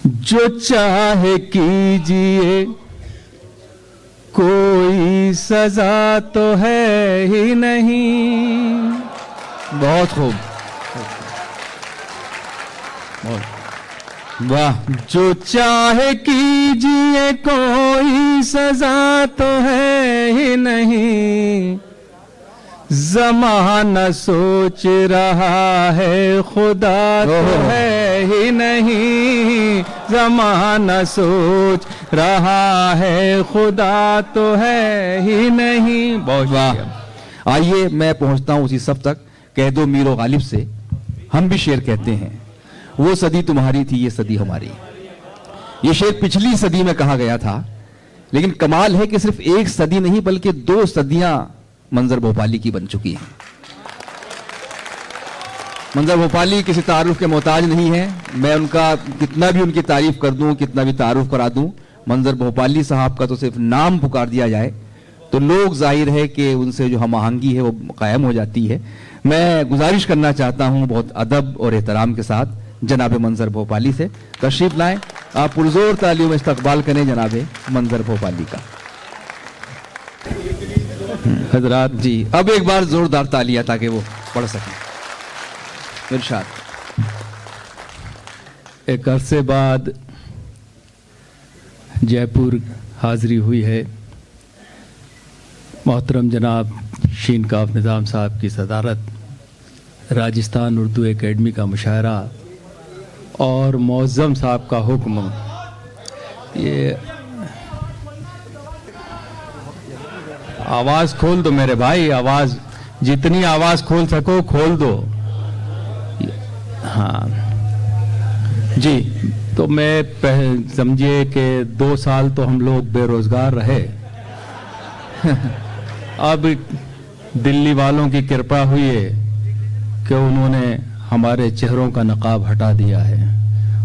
जो चाहे कीजिए, कोई सजा तो है ही नहीं। बहुत खूब, वाह। जो चाहे कीजिए, कोई सजा तो है ही नहीं। ज़माना सोच रहा है, खुदा तो है ही नहीं। ज़माना सोच रहा है, खुदा तो है ही नहीं। बहुत वाह। आइए मैं पहुंचता हूं उसी सब तक। कह दो मीरो गालिब से, हम भी शेर कहते हैं। वो सदी तुम्हारी थी, ये सदी हमारी। ये शेर पिछली सदी में कहा गया था, लेकिन कमाल है कि सिर्फ एक सदी नहीं बल्कि 2 सदियां मंजर भोपाली की बन चुकी हैं। मंजर भोपाली किसी तारुफ के मोहताज नहीं है। मैं उनका कितना भी उनकी तारीफ कर दूं, कितना भी तारुफ करा दूं, मंजर भोपाली साहब का तो सिर्फ नाम पुकार दिया जाए तो लोग जाहिर है कि उनसे जो हम आहंगी है वो कायम हो जाती है। मैं गुजारिश करना चाहता हूं बहुत अदब और एहतराम के साथ जनाब मंजर भोपाली से तशरीफ लाएं। आप पुरजोर तालियों में इस्तकबाल करें जनाब मंजर भोपाली का। हजरात जी, अब एक बार जोरदार तालियां ताकि वो पढ़ सकें। इरशाद। एक अरसे बाद जयपुर हाजिरी हुई है। मोहतरम जनाब शीन काफ निज़ाम साहब की सदारत, राजस्थान उर्दू एकेडमी का मुशायरा और मौज़्ज़म साहब का हुक्म। ये आवाज़ खोल दो मेरे भाई, आवाज़ जितनी आवाज़ खोल सको खोल दो। हाँ जी, तो मैं समझिए कि 2 साल तो हम लोग बेरोज़गार रहे। अब दिल्ली वालों की कृपा हुई है कि उन्होंने हमारे चेहरों का नकाब हटा दिया है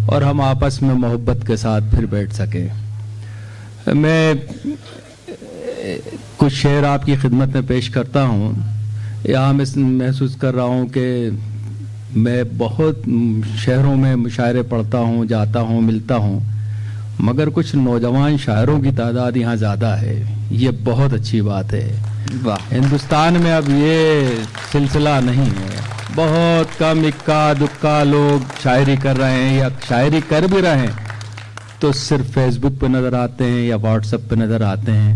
और हम आपस में मोहब्बत के साथ फिर बैठ सके। मैं कुछ शेर आपकी खिदमत में पेश करता हूँ। यहाँ मैं महसूस कर रहा हूँ कि मैं बहुत शहरों में मुशायरे पढ़ता हूँ, जाता हूँ, मिलता हूँ, मगर कुछ नौजवान शायरों की तादाद यहाँ ज़्यादा है। ये बहुत अच्छी बात है। वाह। हिंदुस्तान में अब ये सिलसिला नहीं है। बहुत कम इक्का दुक्का लोग शायरी कर रहे हैं या शायरी कर भी रहे हैं तो सिर्फ फेसबुक पे नज़र आते हैं या व्हाट्सएप पे नज़र आते हैं,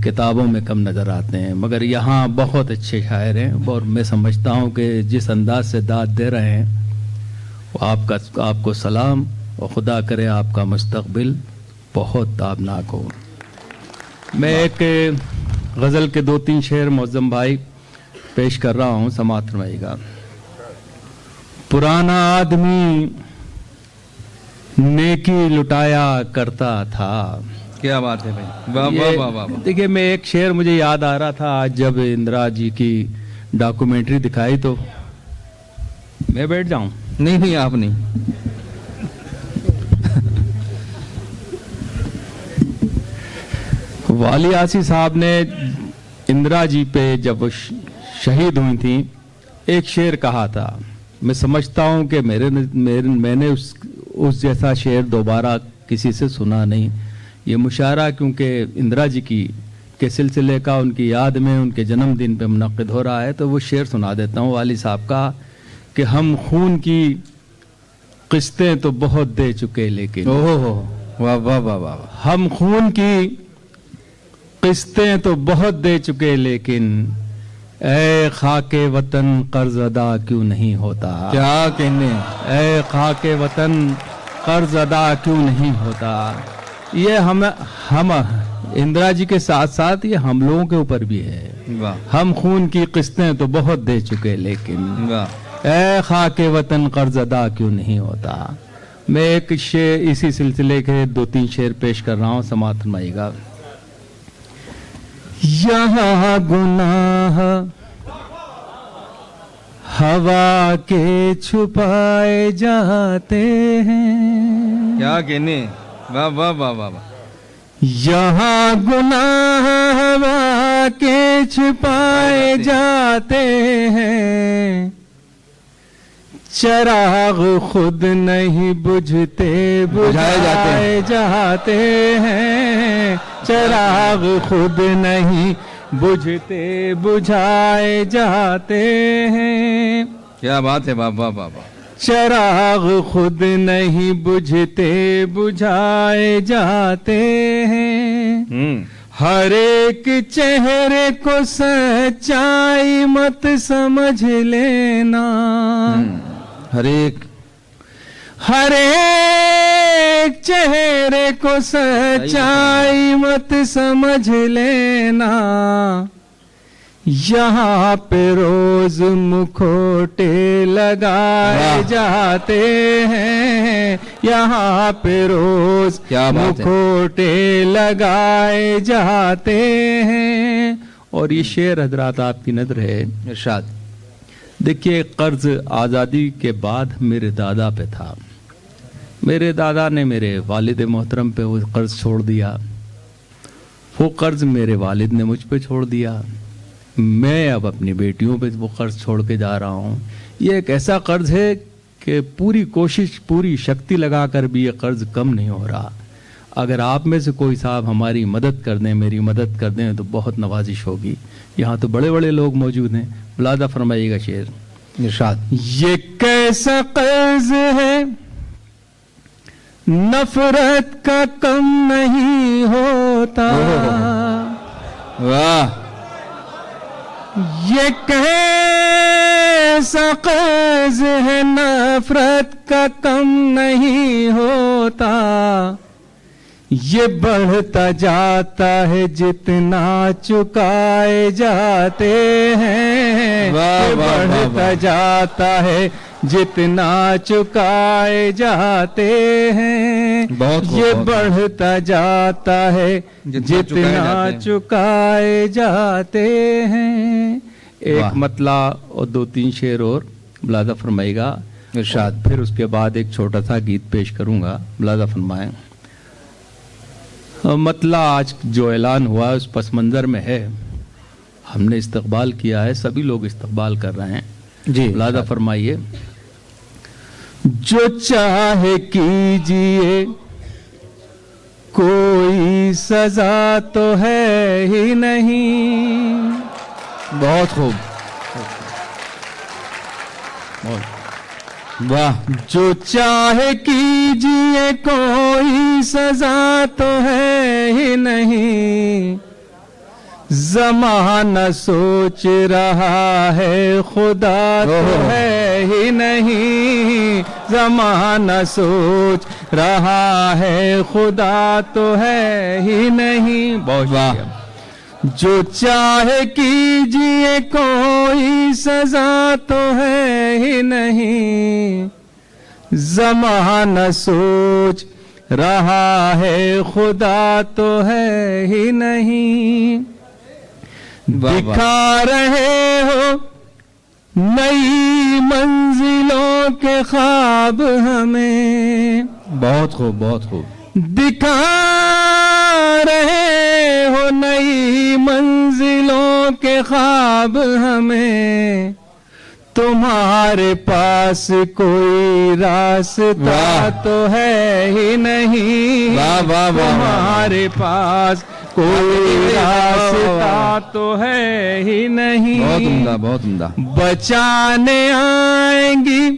किताबों में कम नज़र आते हैं। मगर यहाँ बहुत अच्छे शायर हैं और मैं समझता हूँ कि जिस अंदाज से दाद दे रहे हैं वो आपको सलाम और खुदा करे आपका मुस्तकबिल बहुत ताबनाक हो। मैं एक गज़ल के 2-3 शेर मौज़्ज़म भाई पेश कर रहा हूँ, समाअत फरमाइएगा। पुराना आदमी नेकी लुटाया करता था। क्या बात है भाई, वाह वाह वाह वाह। देखिए, मैं एक शेर मुझे याद आ रहा था आज जब इंदिरा जी की डॉक्यूमेंट्री दिखाई तो मैं बैठ जाऊं। नहीं नहीं, आप नहीं। वाली आसी साहब ने इंदिरा जी पे जब शहीद हुई थी एक शेर कहा था। मैं समझता हूं कि मैंने उस जैसा शेर दोबारा किसी से सुना नहीं। ये मुशायरा क्योंकि इंदिरा जी के सिलसिले का, उनकी याद में, उनके जन्मदिन पे मुनक़्क़िद हो रहा है तो वो शेर सुना देता हूँ वाली साहब का कि हम खून की किस्तें तो बहुत दे चुके लेकिन, ओहो वाह वाह वाह वाह। हम खून की किस्तें तो बहुत दे चुके लेकिन ए खाके वतन कर्ज अदा क्यों नहीं होता। क्या कहने, ए खाके वतन कर्ज अदा क्यों नहीं होता। ये हम इंदिरा जी के साथ साथ ये हम लोगों के ऊपर भी है। वाह। हम खून की किस्तें तो बहुत दे चुके लेकिन, वाह। ए खाके वतन कर्ज अदा क्यों नहीं होता। मैं एक शेर इसी सिलसिले के 2-3 शेर पेश कर रहा हूँ, समाअत फरमाइएगा। यहाँ गुनाह हवा के छुपाए जाते हैं। क्या कहने, वाह वाह वाह वाह वाह। यहाँ गुनाह हवा के छुपाए जाते हैं, चराग खुद नहीं बुझते बुझाए जाते हैं, चराग खुद नहीं बुझते बुझाए जाते हैं। क्या बात है, वाह वाह वाह वाह। चराग खुद नहीं बुझते बुझाए जाते हैं। हर एक चेहरे को सच्चाई मत समझ लेना, हर एक चेहरे को सच्चाई मत समझ लेना। यहाँ पे रोज मुखोटे लगाए जाते हैं, यहाँ पे रोज मुखोटे लगाए जाते हैं। और ये शेर हजरात आपकी नजर है, इरशाद। देखिए, कर्ज आज़ादी के बाद मेरे दादा पे था। मेरे दादा ने मेरे वालिद मोहतरम पे वो कर्ज छोड़ दिया, वो कर्ज मेरे वालिद ने मुझ पे छोड़ दिया। मैं अब अपनी बेटियों पे वो कर्ज छोड़ के जा रहा हूँ। ये एक ऐसा कर्ज है कि पूरी कोशिश, पूरी शक्ति लगाकर भी ये कर्ज कम नहीं हो रहा। अगर आप में से कोई साहब हमारी मदद कर दें, मेरी मदद कर दें, तो बहुत नवाजिश होगी। यहाँ तो बड़े बड़े लोग मौजूद हैं। मुलादा फरमाइएगा शेर, इरशाद। ये कैसा कर्ज है नफरत का कम नहीं होता, वाह। ये कैसा कर्ज है नफरत का कम नहीं होता। ये बढ़ता जाता है जितना चुकाए जाते हैं, ये बढ़ता जाता है जितना चुकाए जाते हैं। ये बढ़ता जाता है जितना चुकाए जाते हैं। एक मतला और 2-3 शेर और मुलादा फरमाएगा इरशाद। फिर उसके बाद एक छोटा सा गीत पेश करूंगा, मुलादा फरमाएं। मतला आज जो ऐलान हुआ उस पस मंजर में है, हमने इस्तकबाल किया है, सभी लोग इस्तकबाल कर रहे हैं जी। मुलादा फरमाइए। जो चाहे कीजिए, कोई सजा तो है ही नहीं। बहुत खूब, वाह। जो चाहे कीजिए, कोई सजा तो है ही नहीं। ज़माना सोच रहा है, खुदा तो है ही नहीं। ज़माना सोच रहा है, खुदा तो है ही नहीं। बहुत वाह। जो चाहे कीजिए, कोई सजा तो है ही नहीं। ज़माना सोच रहा है, खुदा तो है ही नहीं। दिखा रहे हो नई मंजिलों के ख्वाब हमें। बहुत खूब, बहुत खूब। दिखा रहे हो नई मंजिलों के ख्वाब हमें। तुम्हारे पास कोई रास्ता तो है ही नहीं। वाह वाह वाह। तुम्हारे पास कोई रास्ता तो है ही नहीं। बहुत उम्दा, बहुत उम्दा। बचाने आएंगी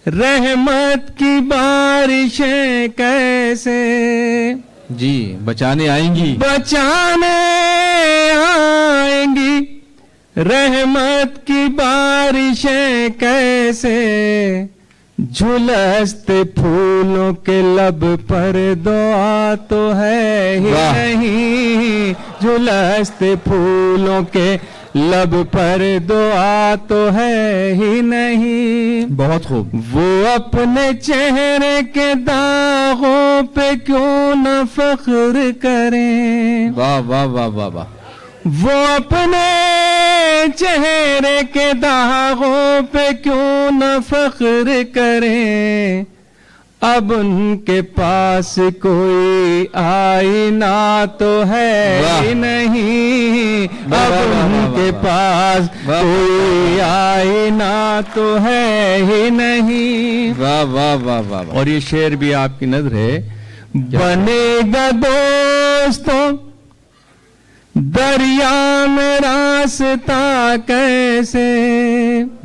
रहमत की बारिशें कैसे। जी, बचाने आएंगी, बचाने आएंगी रहमत की बारिशें कैसे। झुलसते फूलों के लब पर दुआ तो है ही नहीं। झुलसते फूलों के लब पर दुआ तो है ही नहीं। बहुत खूब। वो अपने चेहरे के दागों पे क्यों न फख्र करें। वाह वाह वाह वाह वाह। वो अपने चेहरे के दागों पे क्यों न फख्र करें। अब उनके पास कोई आईना तो है ही नहीं, अब उनके पास कोई आईना तो है ही नहीं। वाह वाह वाह वाह। और ये शेर भी आपकी नजर है, बनेगा दोस्तों दरिया में रास्ता कैसे,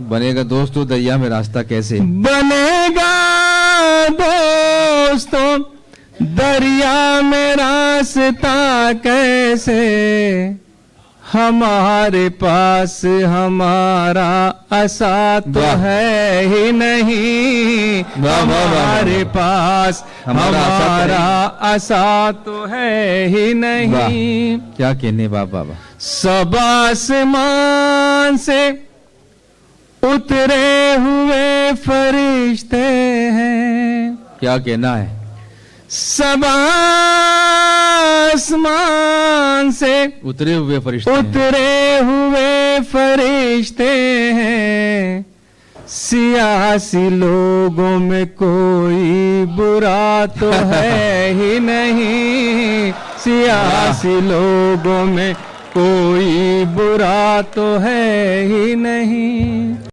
बनेगा दोस्तों दरिया में रास्ता कैसे, बनेगा दोस्तों दरिया में रास्ता कैसे, हमारे पास हमारा असा तो है ही नहीं, हमारे पास हमारा असा तो है ही नहीं। क्या कहने बाबा। सब आसमान से उतरे हुए फरिश्ते हैं, क्या कहना है। सब आसमान से उतरे हुए फरिश्ते, उतरे हुए फरिश्ते हैं, सियासी लोगों में कोई बुरा तो है ही नहीं, सियासी लोगों में कोई बुरा तो है ही नहीं।